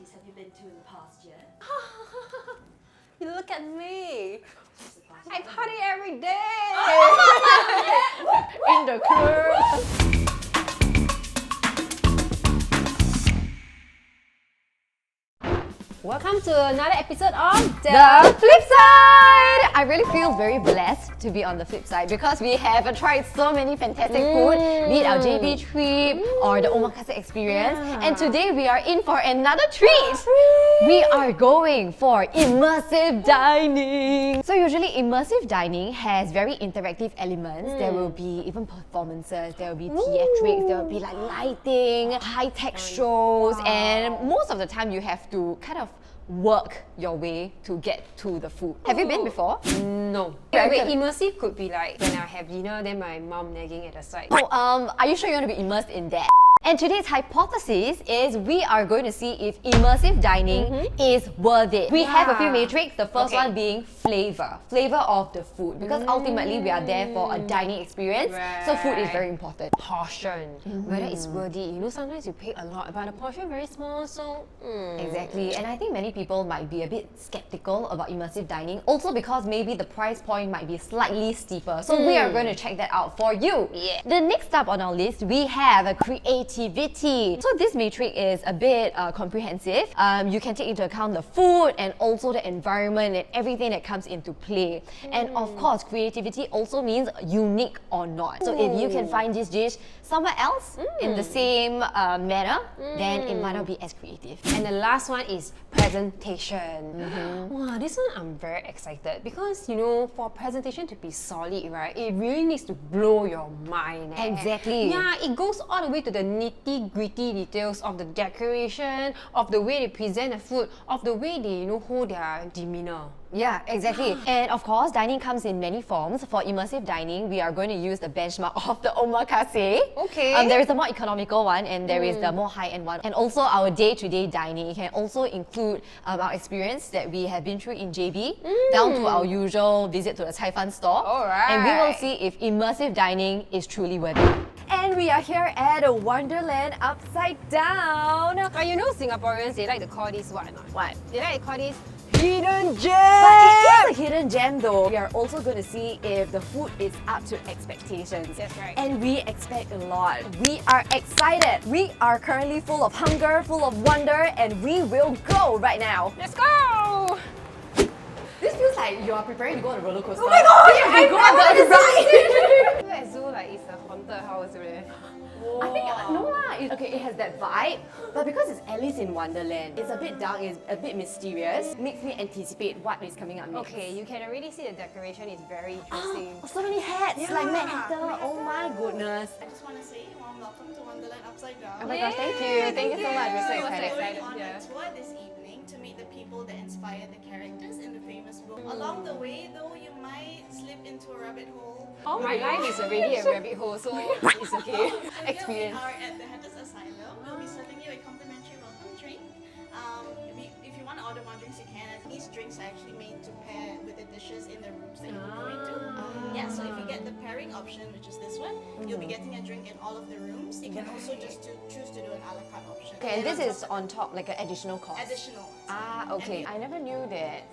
parties have you been to in the past year? You look at me. What's the party? I party every day. In the club. Welcome to another episode of The Flip Side! I really feel very blessed to be on the flip side because we have tried so many fantastic food, be it our JB trip or the omakase experience. And today we are in for another treat. We are going for immersive dining. So usually immersive dining has very interactive elements. There will be even performances, there will be theatrics, there will be like lighting, high-tech shows, and most of the time you have to kind of work your way to get to the food. Have you been before? No. Wait, immersive could be like when I have dinner, then my mom nagging at the side. Oh, are you sure you want to be immersed in that? And today's hypothesis is we are going to see if immersive dining is worth it. We have a few metrics, the first one being flavor of the food, because ultimately we are there for a dining experience, so food is very important. Portion, whether it's worthy. You know, sometimes you pay a lot, but the portion very small, so... Exactly, and I think many people might be a bit skeptical about immersive dining, also because maybe the price point might be slightly steeper. So we are going to check that out for you. Yeah. The next up on our list, we have a creativity. So this matrix is a bit comprehensive. You can take into account the food and also the environment and everything that comes into play. And of course, creativity also means unique or not. So if you can find this dish somewhere else in the same manner, then it might not be as creative. And the last one is presentation. Wow, this one I'm very excited because, you know, for presentation to be solid, right, it really needs to blow your mind. Exactly. Yeah, it goes all the way to the nitty-gritty details of the decoration, of the way they present the food, of the way they, you know, hold their demeanor. Yeah, exactly. And of course, dining comes in many forms. For immersive dining, we are going to use the benchmark of the omakase. Okay. There is the more economical one and there is the more high-end one. And also our day-to-day dining. It can also include our experience that we have been through in JB, down to our usual visit to the Cai Fan store. Alright. And we will see if immersive dining is truly worth it. And we are here at a Wonderland upside down. But you know Singaporeans, they like to call this what or not? What? They like to call this hidden gem! But it is a hidden gem though. We are also going to see if the food is up to expectations. That's right. And we expect a lot. We are excited. We are currently full of hunger, full of wonder, and we will go right now. Let's go! This feels like you are preparing to go on a roller coaster. Oh my gosh! I go on the ride! feel like zoo like it's a haunted house, really. I think, no lah. It has that vibe, but because it's Alice in Wonderland, it's a bit dark, it's a bit mysterious. Makes me anticipate what is coming up next. Okay, you can already see the decoration is very interesting. Oh, so many hats, like Mad Hatter. Oh my goodness. I just want to say warm welcome to Wonderland Upside Down. Oh my gosh, thank you. Thank you so much. We're so We're excited. going on a tour this evening to meet the people that inspire the characters in the famous book. Along the way, though, you might slip into a rabbit hole. Oh, my life is already a rabbit hole, so it's okay. So Experience. here we are at the Hatter's Asylum. We'll be serving you a complimentary welcome drink. If you want to order more drinks, you can. These drinks are actually made to pair with the dishes in the rooms that you'll be going to. Yeah, so if you get the pairing option, which is this one, you'll be getting a drink in all of the rooms. You can also just choose to do an a la carte option. Okay, and this is on top, like an additional cost. Additional. Ah, okay. I never knew that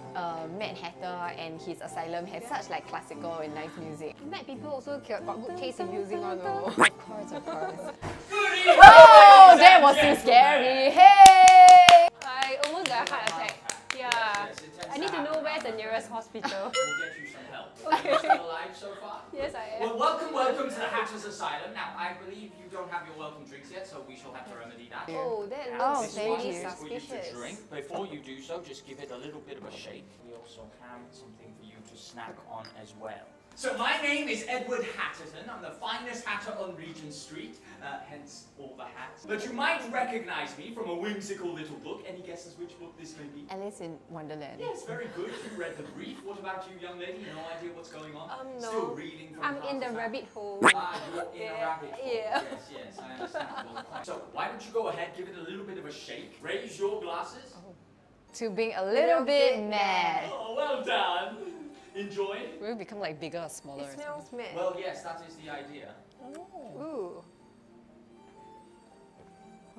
Mad Hatter and his asylum had such like classical and nice music. Mad people also got good taste in music, no? Of course, of course. Oh, that was too scary. Hey! I almost got a heart attack. Yeah. I need to know where's the nearest hospital. We'll get you some help. Are you still alive so far? Yes, I am. Well, welcome to the Hatter's Asylum. Now, I believe you don't have your welcome drinks yet, so we shall have to remedy that. Oh, that Oh, looks thank really you. For you to suspicious. drink. Before you do so, just give it a little bit of a shake. We also have something for you to snack on as well. So my name is Edward Hatterton. I'm the finest hatter on Regent Street, hence all the hats. But you might recognize me from a whimsical little book. Any guesses which book this may be? Alice in Wonderland. Yes, very good. You read the brief. What about you, young lady? No idea what's going on? No. Still reading from I'm class, in the is that- rabbit hole. Ah, you're in a rabbit hole. Yeah. Yes, I understand. So why don't you go ahead, give it a little bit of a shake. Raise your glasses. To being a little bit mad. Oh, well done. Enjoy. Will it become like bigger or smaller? It smells mad. Well, yes, that is the idea. Ooh.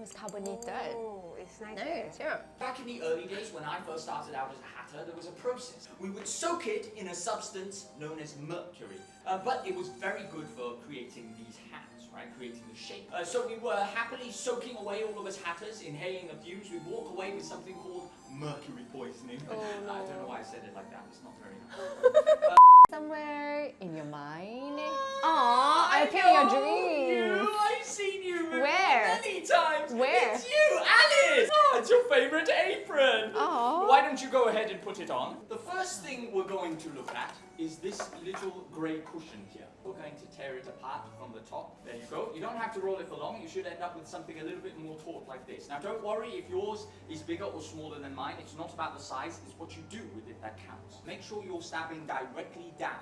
It's carbonated. Oh, it's nice. Nice. nice, yeah. Back in the early days when I first started out as a hatter, there was a process. We would soak it in a substance known as mercury, but it was very good for creating these hats, right? Creating the shape. So we were happily soaking away, all of us hatters, inhaling the fumes. We'd walk away with something called mercury poisoning. Oh, no. I don't know why I said it like that. It's not very nice. Somewhere in your mind. Aww, I appear in your dreams. I've seen you before Where? many times. Where? It's you, Alice. Oh, it's your favorite apron. Aww. Why don't you go ahead and put it on? The first thing we're going to look at is this little grey cushion here. We're going to tear it apart from the top. There you go. You don't have to roll it for long. You should end up with something a little bit more taut like this. Now don't worry if yours is bigger or smaller than mine. It's not about the size, it's what you do with it that counts. Make sure you're stabbing directly down,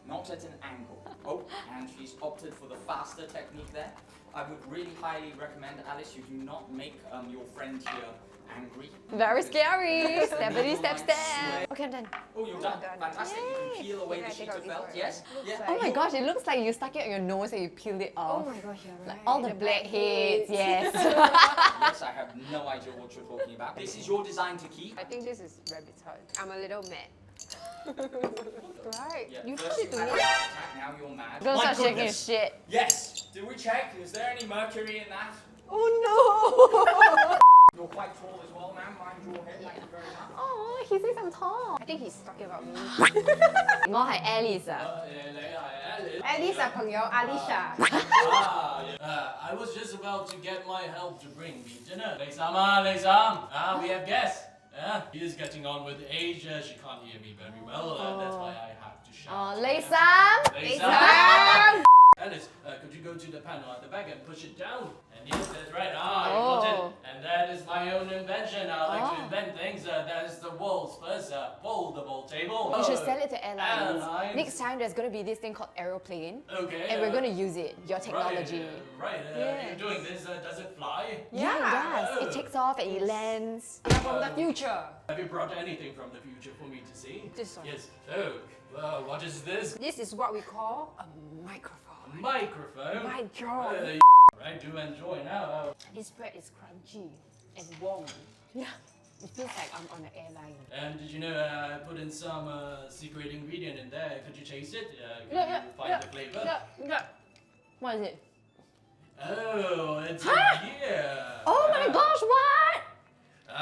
not at an angle. Oh, and she's opted for the faster technique there. I would really highly recommend, Alice, you do not make your friend here angry. Very scary. Steppity Little, step like, step. Okay, I'm done. Oh, you're done. Fantastic. You can peel away Yeah, the I sheet take of out felt. this Yes? Yeah. Oh my gosh, it looks like you stuck it on your nose and you peeled it off. Oh my gosh, you're right. Like all the blackheads, yes. Yes, I have no idea what you're talking about. This is your design to keep. I think this is rabbit's heart. I'm a little mad. Right. Yeah, You first put it you had a to heart attack, now you're mad. Don't My start shaking goodness. shit. Yes. Did we check? Is there any mercury in that? Oh You're quite tall as well, ma'am. Mind your head. Thank you very much. no! Oh, he thinks I'm tall. I think he's talking about me. 我係 Alice 啊。 Alice 啊，朋友 Alicia。 I was just about to get my help to bring me dinner. Leisam, we have guests. He is getting on with age. She can't hear me very well. That's why I have to shout. 哦，李生， Leisam! Alice, could you go to the panel at the back and push it down? And yes, that's right. You got it. And that is my own invention. I like to invent things. That is the world's first foldable table. You should sell it to airlines. Airlines. Next time there's going to be this thing called aeroplane. Okay. And we're going to use it, your technology. Right. Yeah. You're doing this. Does it fly? Yeah, it does. It takes off and it lands. I'm from the future. Have you brought anything from the future for me to see? This one. Yes. Oh, what is this? This is what we call a microphone. A microphone? My God. Right, do enjoy now. This bread is crunchy and warm. Yeah. It feels like I'm on an airline. And did you know I put in some secret ingredient in there? Could you taste it? Could you find the flavor? Yeah. What is it? Oh, it's a beer. Oh my gosh, what?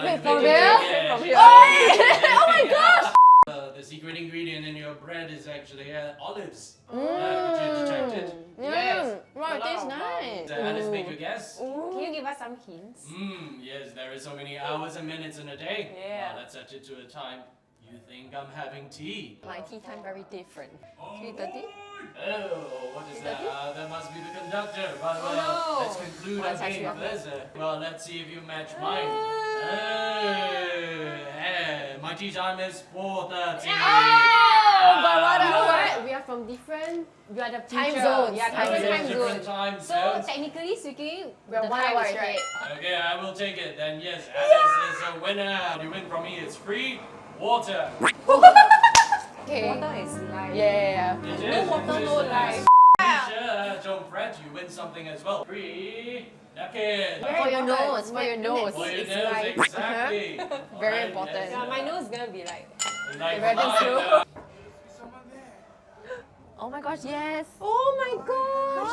Wait, you for make real? it again. Oh my gosh! The secret ingredient in your bread is actually olives. Could you detect it? Yes. Wow, it tastes Wow. nice. Alice, make a guess. Can you give us some hints? Yes, there is so many hours and minutes in a day. Yeah. Let's set it to a time. You think I'm having tea? My tea time very different. 3:30? Oh, what is that? That must be the conductor. But no. let's conclude Mine's our actually game up there. first. Well, let's see if you match mine. My tea time is 4:30. Oh, but what You know else? what? We are from different. We are the Time future. zones. Yeah, Time Different zones. time So zones. technically speaking, We're the 1 time hour is right. ahead. Okay, I will take it. Then yes, Alice is a winner. You win from me. It's free water. Okay. Water is life. Yeah. It No is, water, it no is. life. Sure, don't fret. You win something as well. Free napkin. For your nose, for your nose. For your It's nose, like- exactly. Very Alright, important. Yeah, my nose is gonna be like. Like Rabbit's mine, nose. Someone there. Oh my gosh, yes. Oh my gosh!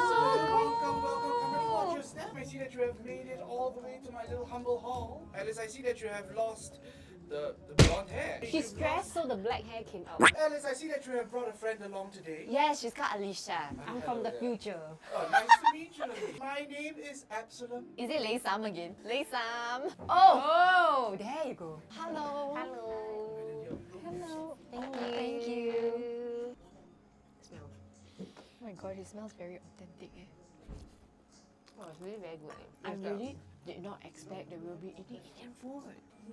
Welcome, and watch your step. I see that you have made it all the way to my little humble hall. Alice, I see that you have lost the blonde hair. She's stressed, so the black hair came out. Alice, I see that you have brought a friend along today. Yes, she's called Alicia. I'm from the future. Oh, nice to meet you. My name is Absolem. Is it Lei Sam again? Lei Sam. Oh! Oh, there you go. Hello. Hello. Hello. Thank Oh, thank you. Smell. Oh my god, it smells very authentic. Oh, it's really very good. I really did not expect that we'll be eating Indian food.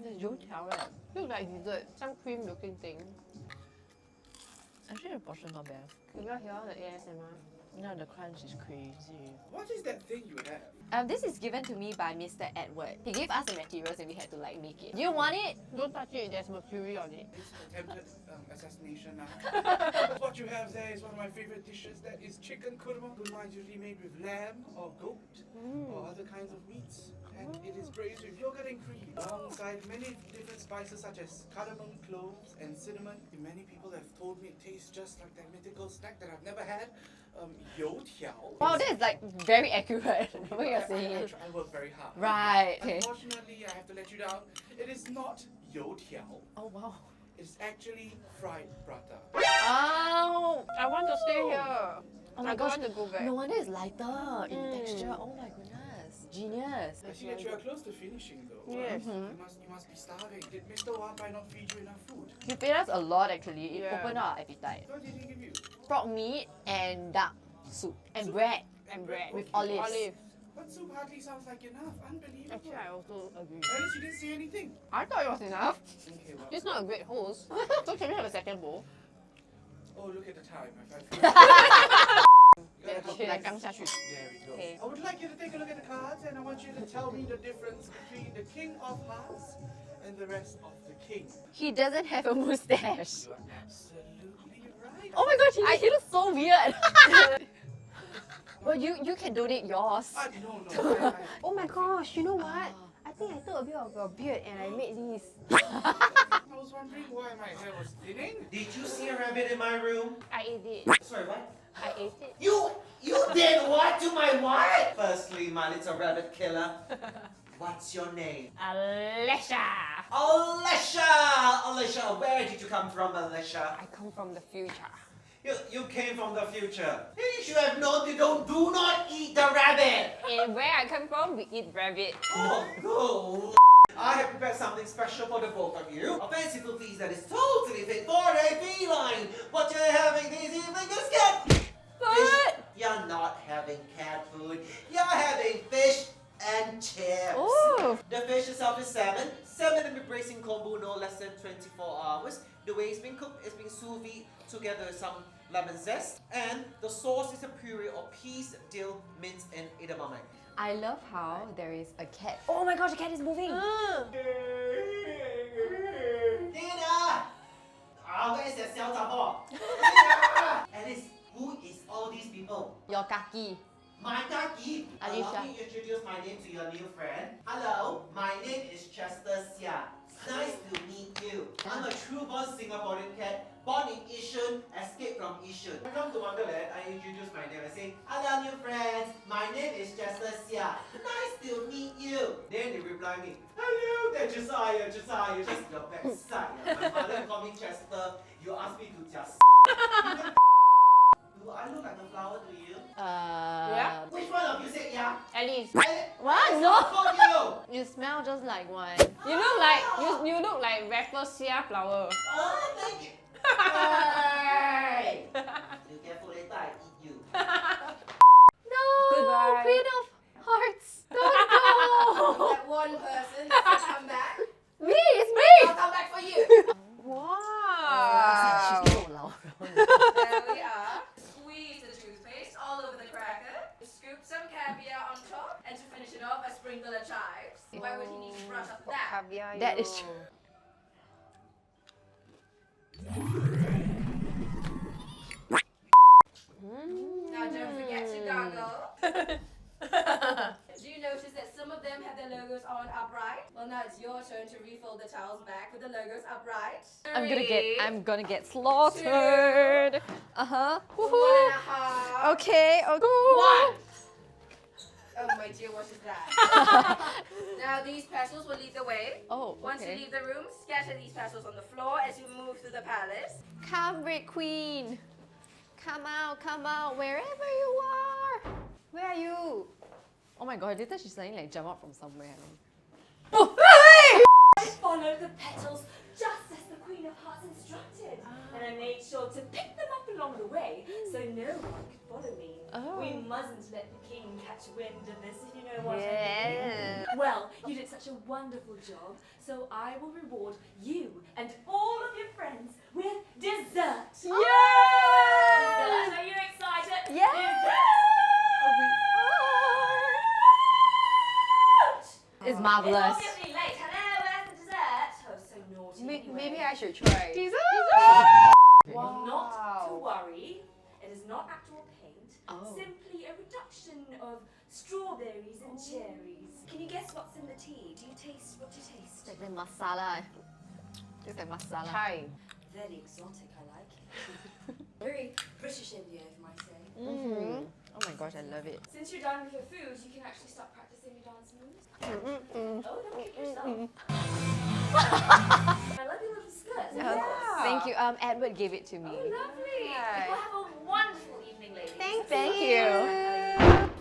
It's youtiao, right? Looks like dessert. Some cream looking thing. Actually, the portion not bad. You got hear the ASMR? No, the crunch is crazy. What is that thing you have? This is given to me by Mr. Edward. He gave us the materials and we had to like make it. Do you want it? Don't touch it, there's mercury on it. It's attempted assassination now. What you have there is one of my favorite dishes. That is chicken kurma. Kurma is usually made with lamb or goat or other kinds of meats. And it is braised with yogurt and cream alongside many different spices such as cardamom, cloves, and cinnamon. Many people have told me it tastes just like that mythical snack that I've never had. Youtiao. Wow, that is like very accurate the way you're saying it. I work very hard. Right. Okay. Unfortunately, I have to let you down. It is not youtiao. Oh wow. It's actually fried prata. Oh. I want to stay here. Oh my I don't gosh. want to go back. No wonder it's lighter in texture. Oh my goodness. Genius. I see that you are close to finishing though. Yes. You must be starving. Did Mr. Wapai not feed you enough food? He fed us a lot actually. It Yeah. opened our appetite. What did he give you? Frog meat and duck soup and bread And bread with okay. olives. But soup hardly sounds like enough. Unbelievable. Actually, I also agree. At least you didn't say anything. I thought it was enough. Okay, well. She's not a great host. So can we have a second bowl? Oh, look at the time. You gotta help me. 来刚下去。 There we go. Okay. I would like you to take a look at the cards and I want you to tell me the difference between the King of Hearts and the rest of the King. He doesn't have a mustache. You are absolutely right. Oh my gosh, he looks so weird. Well, you can donate yours. No. Oh my gosh, you know what? I think I took a bit of your beard and I made these. I was wondering why my hair was thinning. Did you see a rabbit in my room? I ate it. Sorry, what? I ate it. You did what to my what? Firstly, my little rabbit killer. What's your name? Alesha! Alicia, where did you come from, Alicia? I come from the future. You came from the future. You should have known you do not eat the rabbit. And where I come from, we eat rabbit. Oh, no. I have prepared something special for the both of you. A fanciful feast that is totally fit for a feline. What you're having this evening is cat fish. You're not having cat food. You're having fish and chips. Ooh. The fish itself is salmon. Salmon in the braising combo no less than 24 hours. The way it's been cooked is being sous vide together with some lemon zest. And the sauce is a puree of peas, dill, mint, and edamame. I love how there is a cat. Oh my gosh, the cat is moving! Dinner! Where is that 小杂货? Dinner! Alice, who is all these people? Your kaki. My kaki. Alicia. Allow me to introduce my name to your new friend. Hello, my name is Chester Xia. Nice to meet you. I'm a true-born Singaporean cat, born in Yishun, escaped from Yishun. I come to Wonderland, I introduce my name. I say, hello new friends, my name is Chester Xia. Nice to meet you. Then they reply me, hello there Chesire, just your backside. My mother called me Chester, you asked me to just Do I look like a flower to you? Yeah. Which one of you said yeah? Alice, What? I No. called you! You smell just like one. you look like Rafflesia flower. Oh, thank you. Hey! You careful later, I eat you. No. Goodbye. Queen of Hearts. Don't go. That one person has to come back. Me, it's me. I'll come back for you. Wow! There we are. Squeeze the toothpaste all over the cracker. Scoop some caviar on top. And to finish it off, a sprinkle of chives. Why would he need to brush up that? Caviar, That yo. is true. Now don't forget to gargle. Do you notice that some of them have their logos on upright? Well, now it's your turn to refold the towels back with the logos upright. I'm gonna get slaughtered. Uh-huh. Woohoo. 1.5. Okay, okay. One. Oh my dear, what is that? Now these petals will lead the way. Oh, Once you okay. leave the room, scatter these petals on the floor as you move through the palace. Come, Red Queen. Come out, wherever you are. Where are you? Oh my god, later she's suddenly like jump out from somewhere. Follow the petals just as the Queen of Hearts instructed. And I made sure to pick them up along the way so no one could follow me. Oh. We mustn't let the king catch wind of this, if you know what I Yeah. mean. Well, Well, you did such a wonderful job, so I will reward you and all of your friends with dessert. Dessert, are you excited? Yeah. Dessert! It's marvelous. It's obviously late. Hello, where's the dessert? Oh, so naughty. Anyway. Maybe I should try. Not to worry. It is not actual paint. Oh. Simply a reduction of strawberries and cherries. Can you guess what's in the tea? Do you taste what you taste? Like the masala. It's like masala. Thai. Very exotic, I like it. Very British India, if I might say. Oh my gosh, I love it. Since you're done with your food, you can actually start practicing your dance moves. Oh, don't kick yourself. I love your little skirts. Thank you. Edward gave it to me. Oh, lovely. We'll have a wonderful evening, ladies. Thank you.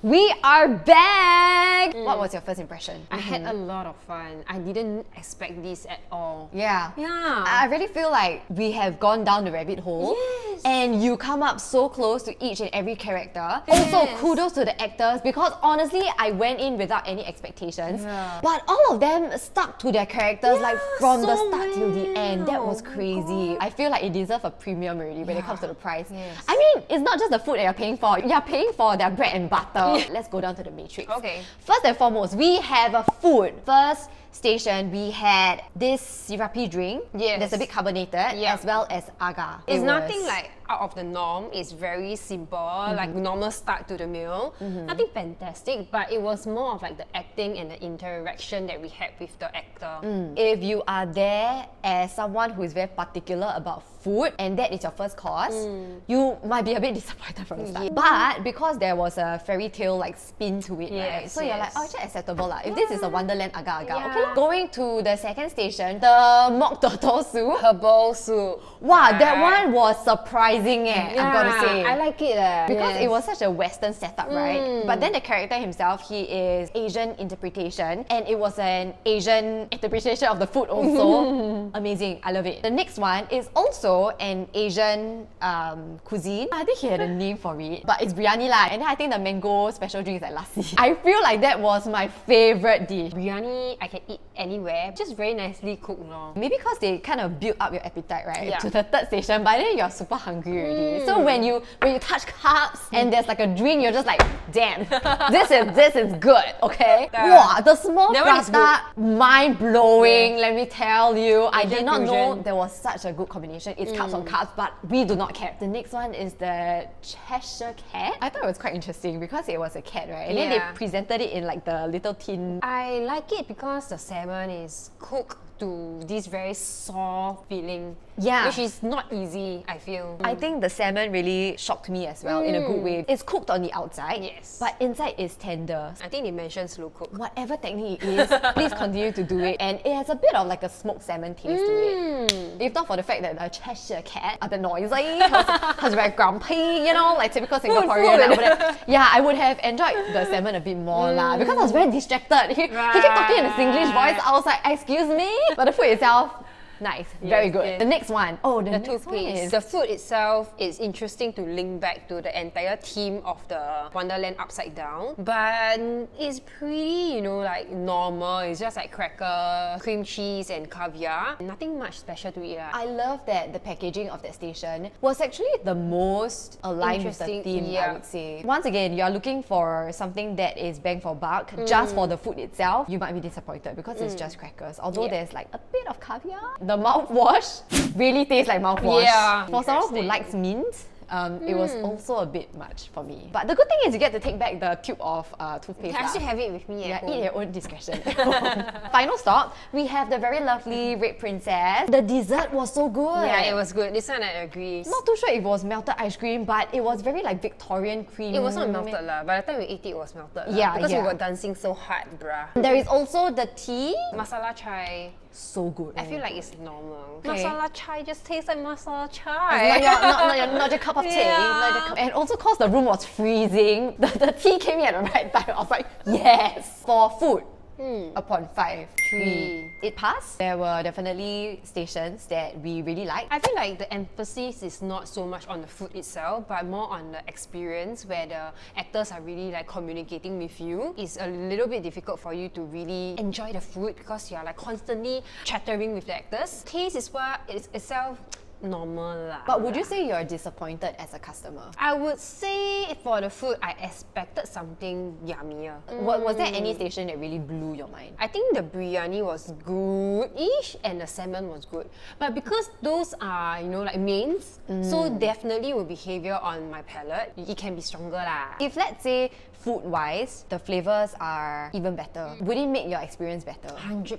We are back! What was your first impression? I had a lot of fun. I didn't expect this at all. Yeah. Yeah. I really feel like we have gone down the rabbit hole. Yes. And you come up so close to each and every character. Also, kudos to the actors because honestly, I went in without any expectations. But all of them stuck to their characters like from the start till the end. That was crazy. I feel like it deserves a premium already when it comes to the price. I mean, it's not just the food that you're paying for. You're paying for their bread and butter. Let's go down to the matrix. Okay. First and foremost, we have a food. First station, we had this syrupy drink. Yes. That's a bit carbonated, as well as agar. It's It nothing was- like out of the norm. It's very simple, like normal start to the meal. Nothing fantastic, but it was more of like the acting and the interaction that we had with the actor. If you are there as someone who is very particular about food and that is your first course, you might be a bit disappointed from the start. But because there was a fairy tale like spin to it, right? Yes, So you're like, yes. oh, actually acceptable lah. If this is a Wonderland agar-agar, okay lah. Going to the second station, the mock turtle soup. Herbal soup. Wow, that one was surprising I've got to say. I like it. Because Yes. it was such a Western setup, right? But then the character himself, he is Asian interpretation, and it was an Asian interpretation of the food also. Amazing, I love it. The next one is also an Asian cuisine. I think he had a name for it, but it's biryani lah. And then I think the mango special drink is like lassi. I feel like that was my favorite dish. Biryani, I can eat anywhere. Just very nicely cooked, no? Maybe because they kind of build up your appetite, right? Yeah. To the third station, but then you're super hungry already. So when you touch carbs and there's like a drink, you're just like, damn, this is good, okay? Wow, the small That one is prata, mind blowing. Let me tell you, I did Asian not know fusion. there was such a good combination. It's carbs on carbs, but we do not care. The next one is the Cheshire cat. I thought it was quite interesting because it was a cat, right? And then they Yeah. presented it in like the little tin. I like it because the salmon is cooked to this very soft feeling. Yeah. Which is not easy, I feel. I think the salmon really shocked me as well in a good way. It's cooked on the outside, Yes. but inside is tender. I think they mentioned slow cook. Whatever technique it is, please continue to do it. And it has a bit of like a smoked salmon taste to it. If not for the fact that the Cheshire cat, a bit noisy, was very grumpy, you know, like typical Singaporean. Yeah, I would have enjoyed the salmon a bit more lah, because I was very distracted. He kept talking in a Singlish voice. I was like, excuse me? But the food itself, nice, very good. yes. The next one, the The next one toothpaste. is The food itself is interesting to link back to the entire theme of the Wonderland Upside Down. But it's pretty, like normal. It's just like cracker, cream cheese and caviar. Nothing much special to it. I love that the packaging of that station was actually the most aligned with the Interesting, theme, I yeah. would say. Once again, you're looking for something that is bang for buck, just for the food itself, you might be disappointed because it's just crackers. Although Yeah. there's like a bit of caviar. The mouthwash really tastes like mouthwash. Yeah. For someone who Interesting. likes mint, it was also a bit much for me. But the good thing is you get to take back the tube of toothpaste. I lah. still have it with me Yeah, at home. eat at your own discretion. Final stop, we have the very lovely Red Princess. The dessert was so good. Yeah, it was good. This one I agree. Not too sure if it was melted ice cream, but it was very like Victorian cream. It was not melted lah. By the time we ate it was melted lah. Yeah, Because yeah. we were dancing so hard, bruh. There is also the tea. Masala chai. So good. I feel like it's normal. Okay. Masala chai just tastes like masala Not chai. not your cup of tea. Yeah. Not your cup. And also cause the room was freezing, the tea came in at the right time. I was like, yes. For food, A 0.5. 3. It passed. There were definitely stations that we really liked. I feel like the emphasis is not so much on the food itself, but more on the experience where the actors are really like communicating with you. It's a little bit difficult for you to really enjoy the food because you're like constantly chattering with the actors. Taste is what it's itself normal lah. But would you say you're disappointed as a customer? I would say for the food, I expected something yummier. Was there any station that really blew your mind? I think the biryani was good-ish and the salmon was good. But because those are, you know, like mains, so definitely will be heavier on my palate. It can be stronger lah. If let's say food-wise, the flavors are even better, would it make your experience better? 100%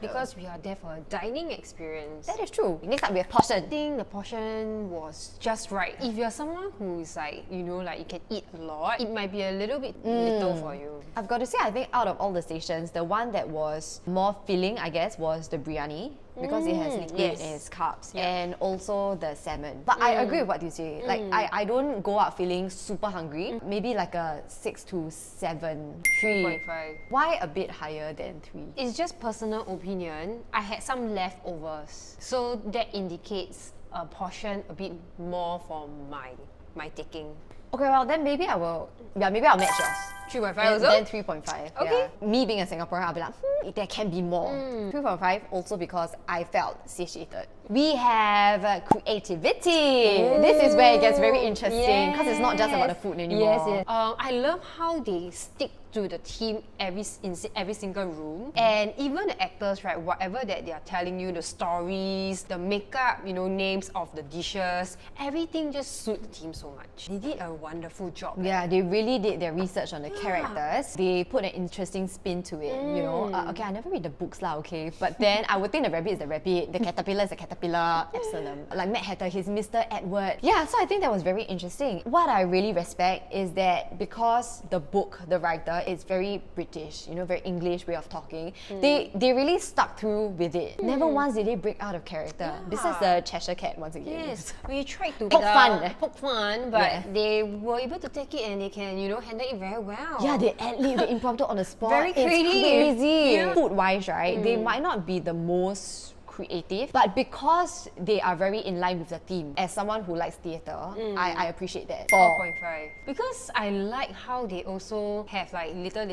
because we are there for a dining experience. That is true. Next up we have portion. I think the portion was just right. If you're someone who is like, you know, like you can eat a lot, it might be a little bit little for you. I've got to say, I think out of all the stations, the one that was more filling, I guess, was the biryani. Because it has liquid yes. and it's carbs, and also the salmon. But I agree with what you say. Like I don't go out feeling super hungry. Maybe like a 6 to 7, 3. 3.5. Why a bit higher than 3? It's just personal opinion. I had some leftovers, so that indicates a portion a bit more for my taking. Okay, well then maybe I will. Yeah, maybe I'll match yours. 3.5 And also? then 3.5. Okay. Yeah. Me being a Singaporean, I'll be like, there can be more. 3.5 also because I felt satiated. We have creativity. This is where it gets very interesting because it's not just about the food anymore. Yes. I love how they stick to the theme in every single room, and even the actors, right? Whatever that they are telling you, the stories, the makeup, you know, names of the dishes, everything just suit the theme so much. They did a wonderful job. Yeah, they really did their research on the characters. They put an interesting spin to it, you know. Okay, I never read the books lah, okay. But then I would think the rabbit is the rabbit, the caterpillar is the caterpillar, Absolem. Like Mad Hatter, he's Mr. Edward. Yeah, so I think that was very interesting. What I really respect is that because the book, the writer, is very British, you know, very English way of talking, they really stuck through with it. Never once did they break out of character. Besides the Cheshire Cat once again. Yes, we tried to Poke fun. poke fun, but Yeah. they were able to take it and they can, you know, handle it very well. Yeah, they ad-lib, they impromptu on the spot. Very It's creative. crazy. Yeah. Food-wise, right, they might not be the most creative, but because they are very in line with the theme, as someone who likes theatre, I appreciate that. 4.5. Because I like how they also have like little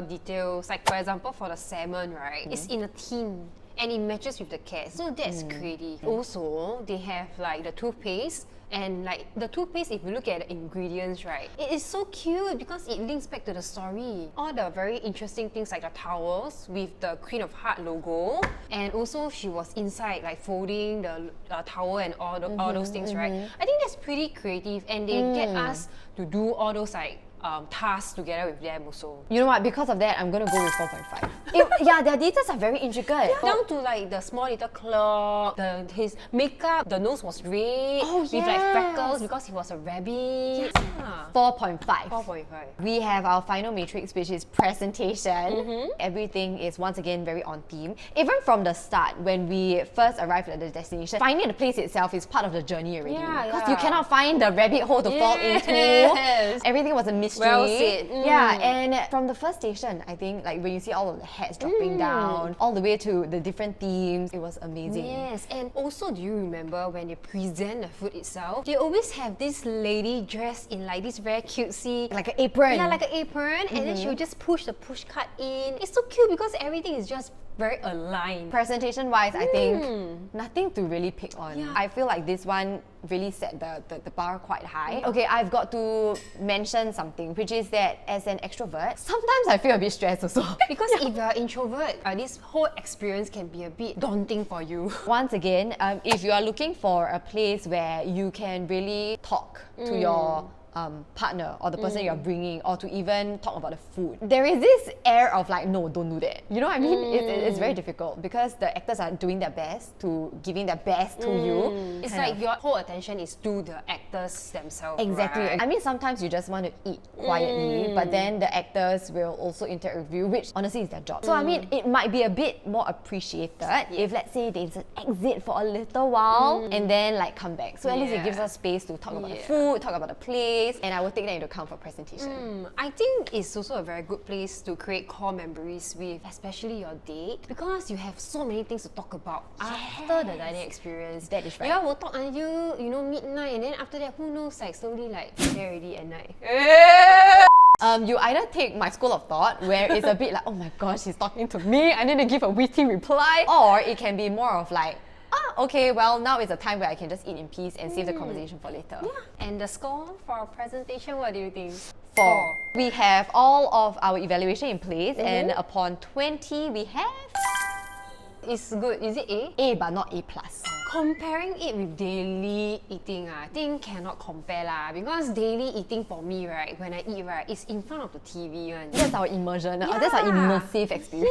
details. Like for example, for the salmon, right? It's in a tin and it matches with the cat. So that's creative. Also, they have like the toothpaste. And like the toothpaste, if you look at the ingredients, right, it is so cute because it links back to the story. All the very interesting things like the towels with the Queen of Heart logo, and also she was inside like folding the towel and all those things, right? I think that's pretty creative, and they get us to do all those like tasks together with them also. You know what? Because of that, I'm gonna go with 4.5. Yeah, their details are very intricate. Down to like the small little clock, his makeup, the nose was red with like freckles because he was a rabbit. 4.5. 4.5. We have our final matrix, which is presentation. Everything is once again very on theme. Even from the start, when we first arrived at the destination, finding the place itself is part of the journey already. Because you cannot find the rabbit hole to fall into. Everything was a mystery. Well said. Yeah, and from the first station, I think like when you see all of the hats dropping down, all the way to the different themes, it was amazing. Yes, and also do you remember when they present the food itself, they always have this lady dressed in like this very cutesy, Like an apron. yeah, like an apron, and then she'll just push the push cart in. It's so cute because everything is just very aligned. Presentation wise, I think nothing to really pick on. Yeah. I feel like this one really set the bar quite high. Okay, I've got to mention something, which is that as an extrovert, sometimes I feel a bit stressed also. Because if you're an introvert, this whole experience can be a bit daunting for you. Once again, if you are looking for a place where you can really talk to your partner or the person you're bringing, or to even talk about the food, there is this air of like, no, don't do that. You know what I mean? It's very difficult because the actors are doing their best to giving their best to you. It's like your whole attention is to the actors themselves. Exactly. Right? I mean, sometimes you just want to eat quietly, but then the actors will also interact with you, which honestly is their job. So I mean, it might be a bit more appreciated if, let's say, they just exit for a little while and then like come back. So at least it gives us space to talk about the food, talk about the place, place, and I will take that into account for presentation. I think it's also a very good place to create core memories with, especially your date, because you have so many things to talk about after the dining experience. That is right. You all will talk until, you know, midnight, and then after that, who knows, like slowly like there already at night. You either take my school of thought, where it's a bit like, oh my gosh, he's talking to me, I need to give a witty reply, or it can be more of like, okay, well, now is a time where I can just eat in peace and save the conversation for later. And the score for our presentation, what do you think? 4. We have all of our evaluation in place, and upon 20, we have It's good. Is it A? A, but not A+. Comparing it with daily eating, I think cannot compare lah. Because daily eating for me, right, when I eat, right, it's in front of the TV one. That's our immersion, that's our immersive experience.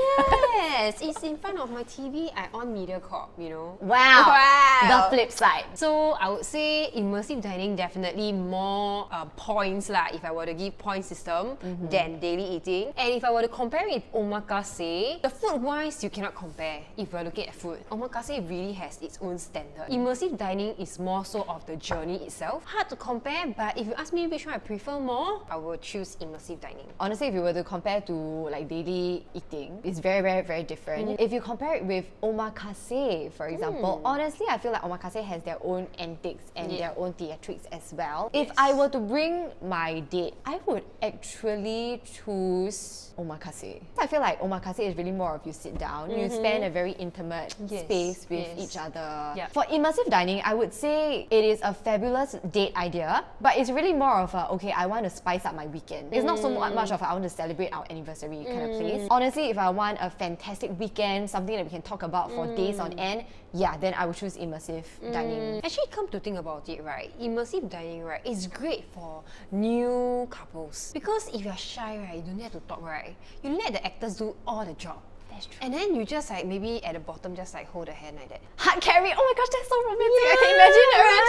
Yes, it's in front of my TV. I on MediaCorp, you know. Wow. Wow. The flip side. So I would say immersive dining definitely more points lah, if I were to give point system than daily eating. And if I were to compare it with omakase, the food wise you cannot compare if we're looking at food. Omakase really has its own standard. Immersive dining is more so of the journey itself. Hard to compare, but if you ask me which one I prefer more, I will choose immersive dining. Honestly, if you were to compare to like daily eating, it's very, very, very different. If you compare it with omakase, for example, honestly, I feel like omakase has their own antics and their own theatrics as well. If I were to bring my date, I would actually choose omakase. I feel like omakase is really more of you sit down, you spend a very intimate space with each other. For immersive dining, I would say it is a fabulous date idea, but it's really more of a, okay, I want to spice up my weekend. It's not so much of a, I want to celebrate our anniversary kind of place. Honestly, if I want a fantastic weekend, something that we can talk about for days on end, then I would choose immersive dining. Actually, come to think about it, right, immersive dining, right, is great for new couples. Because if you're shy, right, you don't have to talk, right, you let the actors do all the job. That's true. And then you just like maybe at the bottom just like hold a hand like that. Hard carry, oh my gosh, that's so romantic. I can imagine it, right?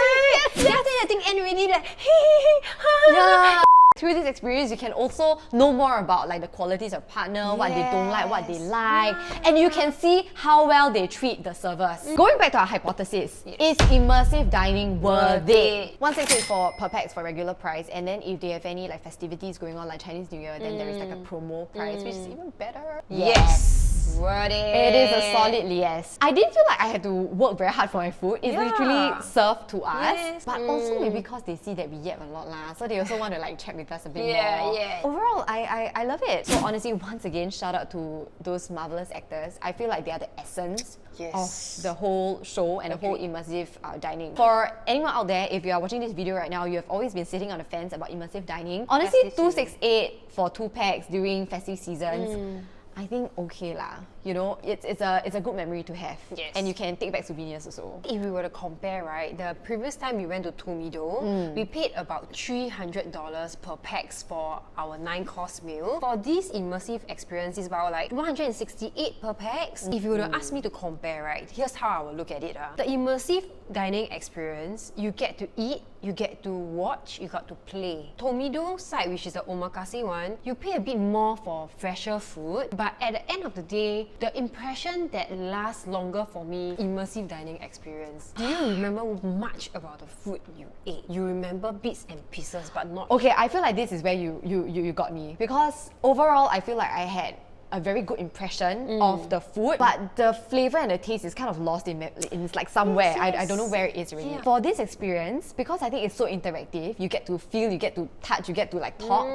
Yes. After that thing end already like hey. Through this experience, you can also know more about like the qualities of partner, what they don't like, what they like, and you can see how well they treat the servers. Going back to our hypothesis, is immersive dining worth it? 168 per pax for regular price, and then if they have any like festivities going on like Chinese New Year, then there is like a promo price, which is even better. Yes. Worth it. It is a solid yes. I didn't feel like I had to work very hard for my food. It's literally served to us. But also maybe because they see that we yap a lot lah, so they also want to like check with us a bit more. Overall, I love it. So honestly, once again, shout out to those marvelous actors. I feel like they are the essence of the whole show and the whole immersive dining. For anyone out there, if you are watching this video right now, you have always been sitting on the fence about immersive dining. Honestly, 268 for 2 packs during festive seasons, I think okay lah. You know, it's a good memory to have. Yes. And you can take back souvenirs also. If we were to compare, right, the previous time we went to Tomido, we paid about $300 per pax for our 9-course meal. For this immersive experience, it's about like 168 per pax. If you were to ask me to compare, right, here's how I will look at it. The immersive dining experience, you get to eat, you get to watch, you got to play. Tomido side, which is the omakase one, you pay a bit more for fresher food, but at the end of the day, the impression that lasts longer for me, immersive dining experience. Do you remember much about the food you ate? You remember bits and pieces, but not... Okay, I feel like this is where you got me. Because overall, I feel like I had a very good impression of the food, but the flavor and the taste is kind of lost in like somewhere. I don't know where it is really. For this experience, because I think it's so interactive, you get to feel, you get to touch, you get to like talk.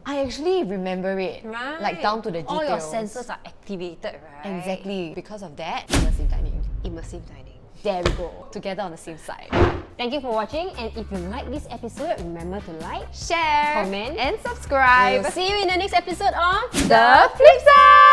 I actually remember it, like down to the details. All your senses are activated, right? Exactly. Because of that, immersive dining. Immersive dining. There we go. Together on the same side. Thank you for watching, and if you like this episode, remember to like, Share, comment, and subscribe. We'll see you in the next episode on The Flip Side!